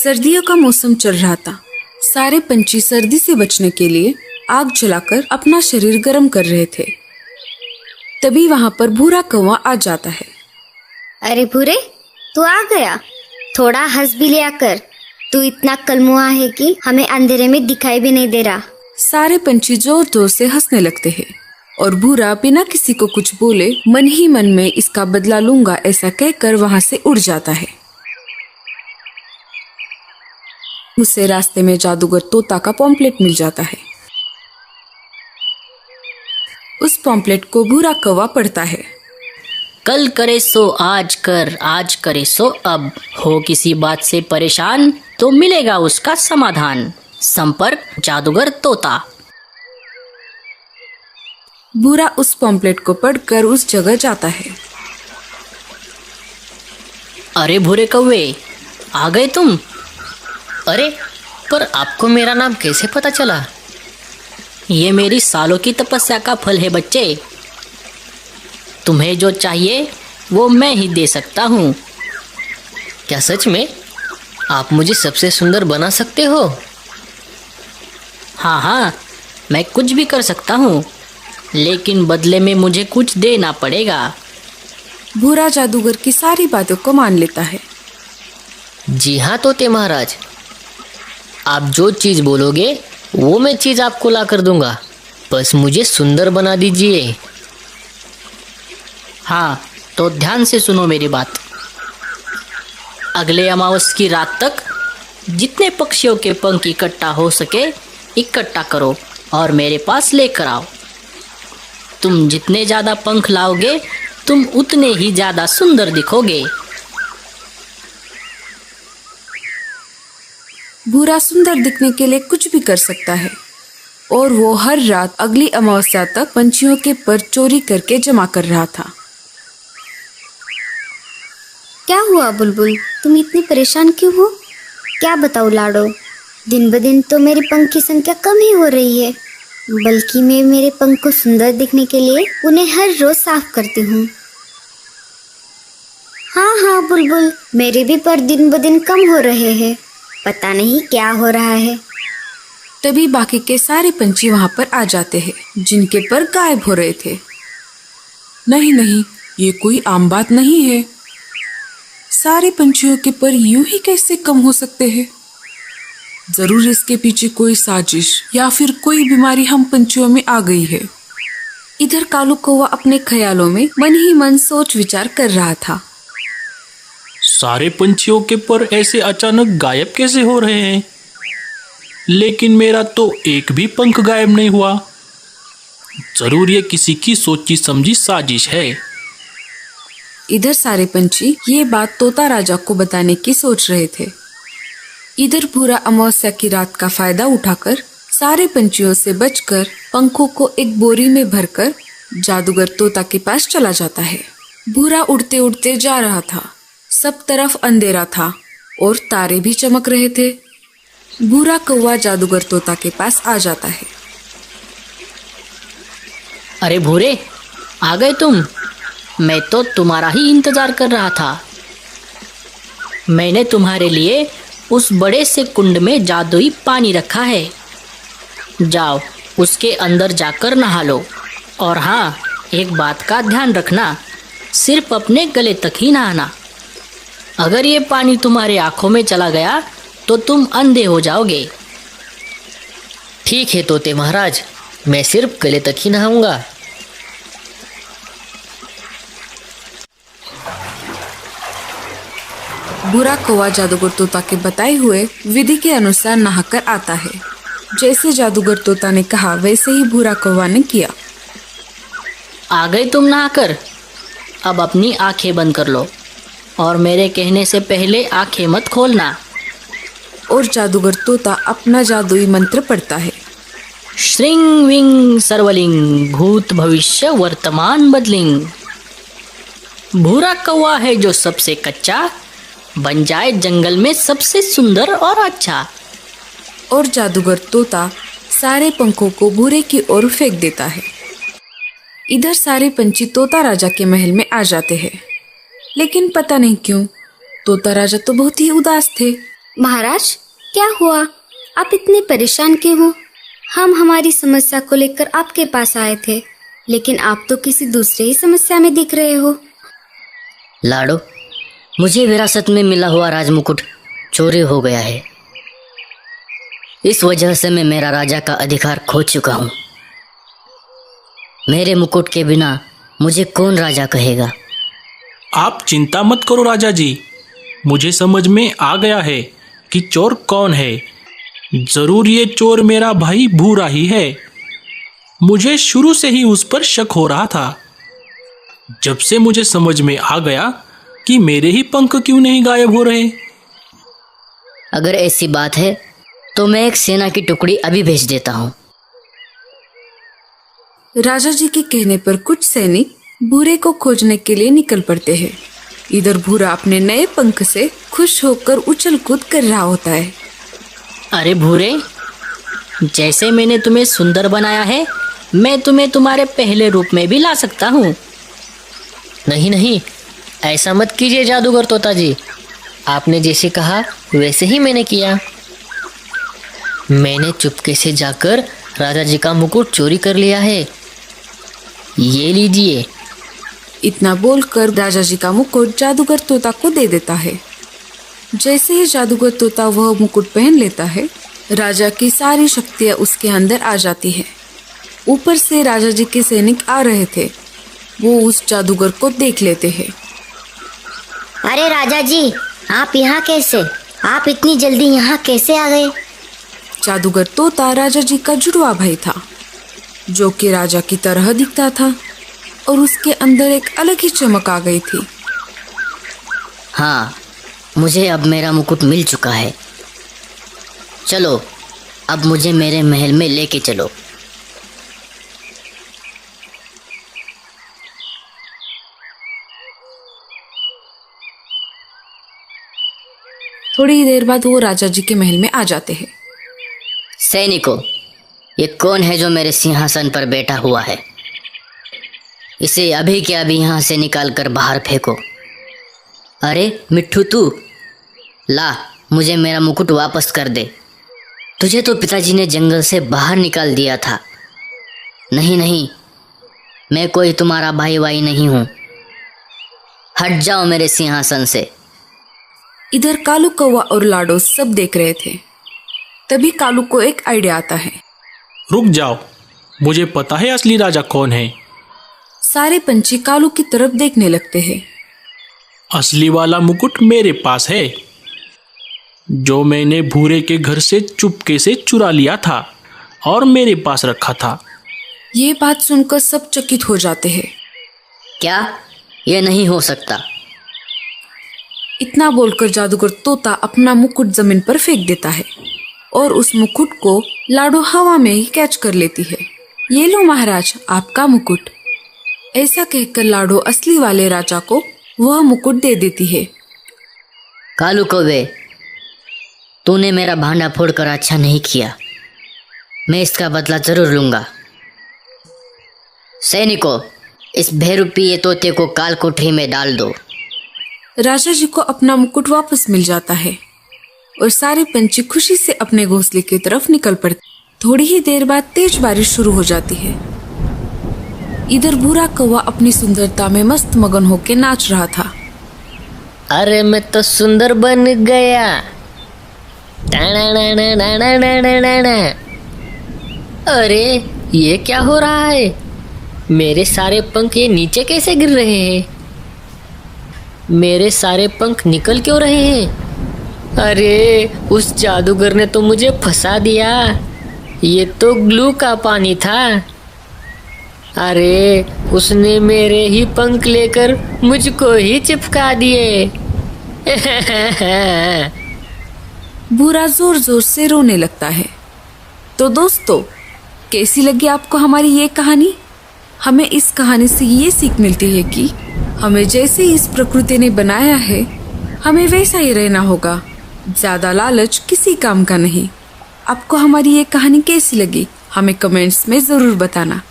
सर्दियों का मौसम चल रहा था। सारे पंछी सर्दी से बचने के लिए आग जलाकर अपना शरीर गर्म कर रहे थे। तभी वहां पर भूरा कौवा आ जाता है। अरे भूरे, तू आ गया। थोड़ा हंस भी लिया कर। तू इतना कलमुआ है कि हमें अंधेरे में दिखाई भी नहीं दे रहा। सारे पंछी जोर जोर से हंसने लगते हैं और भूरा बिना किसी को कुछ बोले मन ही मन में इसका बदला लूंगा ऐसा कहकर वहां से उड़ जाता है। उसे रास्ते में जादूगर तोता का पॉम्पलेट मिल जाता है। उस पॉम्पलेट को भूरा कौवा पढ़ता है। कल करे सो आज कर, आज करे सो अब। हो किसी बात से परेशान तो मिलेगा उसका समाधान। संपर्क जादूगर तोता। भूरा उस पॉम्पलेट को पढ़कर उस जगह जाता है। अरे भूरे कौवे, आ गए तुम? अरे, पर आपको मेरा नाम कैसे पता चला? ये मेरी सालों की तपस्या का फल है बच्चे। तुम्हें जो चाहिए वो मैं ही दे सकता हूँ। क्या सच में? आप मुझे सबसे सुंदर बना सकते हो? हाँ हाँ, मैं कुछ भी कर सकता हूँ, लेकिन बदले में मुझे कुछ देना पड़ेगा। भूरा जादूगर की सारी बातों को मान लेता है। जी हाँ तोते महाराज, आप जो चीज़ बोलोगे वो मैं चीज़ आपको ला कर दूंगा। बस मुझे सुंदर बना दीजिए। हाँ, तो ध्यान से सुनो मेरी बात। अगले अमावस की रात तक जितने पक्षियों के पंख इकट्ठा हो सके इकट्ठा करो और मेरे पास लेकर आओ। तुम जितने ज़्यादा पंख लाओगे तुम उतने ही ज़्यादा सुंदर दिखोगे। भूरा सुंदर दिखने के लिए कुछ भी कर सकता है और वो हर रात अगली अमावस्या तक पंछियों के पर चोरी करके जमा कर रहा था। क्या हुआ बुलबुल, तुम इतनी परेशान क्यों हो? क्या बताऊँ लाडो, दिन ब दिन तो मेरे पंख की संख्या कम ही हो रही है। बल्कि मैं मेरे पंख को सुंदर दिखने के लिए उन्हें हर रोज साफ करती हूँ। हाँ हाँ बुलबुल, मेरे भी पर दिन ब दिन कम हो रहे हैं। पता नहीं क्या हो रहा है। तभी बाकी के सारे पंछी वहां पर आ जाते हैं जिनके पर गायब हो रहे थे। नहीं नहीं, ये कोई आम बात नहीं है। सारे पंछियों के पर यूं ही कैसे कम हो सकते हैं? जरूर इसके पीछे कोई साजिश या फिर कोई बीमारी हम पंछियों में आ गई है। इधर कालू कौवा अपने ख्यालों में मन ही मन सोच विचार कर रहा था। सारे पंछियों के पर ऐसे अचानक गायब कैसे हो रहे हैं? लेकिन मेरा तो एक भी पंख गायब नहीं हुआ। जरूर ये किसी की सोची समझी साजिश है। इधर सारे पंछी ये बात तोता राजा को बताने की सोच रहे थे। इधर भूरा अमावस्या की रात का फायदा उठाकर सारे पंछियों से बचकर पंखों को एक बोरी में भरकर जादूगर तोता के पास चला जाता है। भूरा उड़ते उड़ते जा रहा था। सब तरफ अंधेरा था और तारे भी चमक रहे थे। भूरा कौवा जादूगर तोता के पास आ जाता है। अरे भूरे, आ गए तुम? मैं तो तुम्हारा ही इंतजार कर रहा था। मैंने तुम्हारे लिए उस बड़े से कुंड में जादुई पानी रखा है। जाओ उसके अंदर जाकर नहा लो। और हाँ, एक बात का ध्यान रखना, सिर्फ अपने गले तक ही नहाना। अगर ये पानी तुम्हारे आंखों में चला गया तो तुम अंधे हो जाओगे। ठीक है तोते महाराज, मैं सिर्फ गले तक ही नहाऊंगा। भूरा कौवा जादूगर तोता के बताए हुए विधि के अनुसार नहाकर आता है। जैसे जादूगर तोता ने कहा वैसे ही भूरा कौवा ने किया। आ गए तुम नहाकर? अब अपनी आंखें बंद कर लो और मेरे कहने से पहले आंखें मत खोलना। और जादूगर तोता अपना जादुई मंत्र पढ़ता है। श्रिंग विंग सर्वलिंग भूत भविष्य वर्तमान बदलिंग। भूरा कौवा है जो सबसे कच्चा, बन जाए जंगल में सबसे सुंदर और अच्छा। और जादूगर तोता सारे पंखों को भूरे की ओर फेंक देता है। इधर सारे पंछी तोता राजा के महल में आ जाते हैं। लेकिन पता नहीं क्यों तोता राजा तो बहुत ही उदास थे। महाराज, क्या हुआ? आप इतने परेशान क्यों हो? हम हमारी समस्या को लेकर आपके पास आए थे, लेकिन आप तो किसी दूसरे ही समस्या में दिख रहे हो। लाडो, मुझे विरासत में मिला हुआ राजमुकुट चोरी हो गया है। इस वजह से मैं मेरा राजा का अधिकार खो चुका हूँ। मेरे मुकुट के बिना मुझे कौन राजा कहेगा? आप चिंता मत करो राजा जी, मुझे समझ में आ गया है कि चोर कौन है। जरूर ये चोर मेरा भाई भूरा ही है। मुझे शुरू से ही उस पर शक हो रहा था। जब से मुझे समझ में आ गया कि मेरे ही पंख क्यों नहीं गायब हो रहे। अगर ऐसी बात है तो मैं एक सेना की टुकड़ी अभी भेज देता हूँ। राजा जी के कहने पर कुछ सैनिक भूरे को खोजने के लिए निकल पड़ते हैं। इधर भूरा अपने नए पंख से खुश होकर उछल कूद कर रहा होता है। अरे भूरे, जैसे मैंने तुम्हें सुंदर बनाया है, मैं तुम्हें तुम्हारे पहले रूप में भी ला सकता हूँ। नहीं नहीं, ऐसा मत कीजिए जादूगर तोता जी। आपने जैसे कहा वैसे ही मैंने किया। मैंने चुपके से जाकर राजा जी का मुकुट चोरी कर लिया है। ये लीजिए। इतना बोलकर राजा जी का मुकुट जादूगर तोता को दे देता है। जैसे ही जादूगर तोता वह मुकुट पहन लेता है, राजा की सारी शक्तियां उसके अंदर आ जाती है। ऊपर से राजा जी के सैनिक आ रहे थे, वो उस जादूगर को देख लेते हैं। अरे राजा जी, आप यहाँ कैसे? आप इतनी जल्दी यहाँ कैसे आ गए? जादूगर तोता राजा जी का जुड़वा भाई था, जो कि राजा की तरह दिखता था और उसके अंदर एक अलग ही चमक आ गई थी। हाँ, मुझे अब मेरा मुकुट मिल चुका है। चलो, अब मुझे मेरे महल में लेके चलो। थोड़ी देर बाद वो राजा जी के महल में आ जाते हैं। सैनिकों, ये कौन है जो मेरे सिंहासन पर बैठा हुआ है? इसे अभी के अभी यहाँ से निकाल कर बाहर फेंको। अरे मिट्ठू, तू ला, मुझे मेरा मुकुट वापस कर दे। तुझे तो पिताजी ने जंगल से बाहर निकाल दिया था। नहीं नहीं, मैं कोई तुम्हारा भाई वाई नहीं हूँ। हट जाओ मेरे सिंहासन से। इधर कालू कौवा और लाडो सब देख रहे थे। तभी कालू को एक आइडिया आता है। रुक जाओ, मुझे पता है असली राजा कौन है। सारे पंछी कालू की तरफ देखने लगते हैं। असली वाला मुकुट मेरे पास है, जो मैंने भूरे के घर से चुपके से चुरा लिया था और मेरे पास रखा था। ये बात सुनकर सब चकित हो जाते हैं। क्या? ये नहीं हो सकता। इतना बोलकर जादूगर तोता अपना मुकुट जमीन पर फेंक देता है और उस मुकुट को लाडो हवा में ही कैच कर लेती है। ये लो महाराज, आपका मुकुट। ऐसा कहकर लाडो असली वाले राजा को वह मुकुट दे देती है। कालू कौवे, तूने मेरा भांडा फोड़कर अच्छा नहीं किया। मैं इसका बदला जरूर लूंगा। सैनिकों, इस बेरुपये तोते को काल कोठरी में डाल दो। राजा जी को अपना मुकुट वापस मिल जाता है और सारे पंछी खुशी से अपने घोंसले की तरफ निकल पड़ते। थोड़ी ही देर बाद तेज बारिश शुरू हो जाती है। इधर भूरा कौवा अपनी सुंदरता में मस्त मगन होकर नाच रहा था। अरे मैं तो सुंदर बन गया। अरे ये क्या हो रहा है? मेरे सारे पंख ये नीचे कैसे गिर रहे हैं? मेरे सारे पंख निकल क्यों रहे हैं? अरे उस जादूगर ने तो मुझे फंसा दिया। ये तो ग्लू का पानी था। अरे उसने मेरे ही पंख लेकर मुझको ही चिपका दिए। भूरा जोर जोर से रोने लगता है। तो दोस्तों, कैसी लगी आपको हमारी ये कहानी? हमें इस कहानी से ये सीख मिलती है कि हमें जैसे इस प्रकृति ने बनाया है, हमें वैसा ही रहना होगा। ज्यादा लालच किसी काम का नहीं। आपको हमारी ये कहानी कैसी लगी, हमें कमेंट्स में जरूर बताना।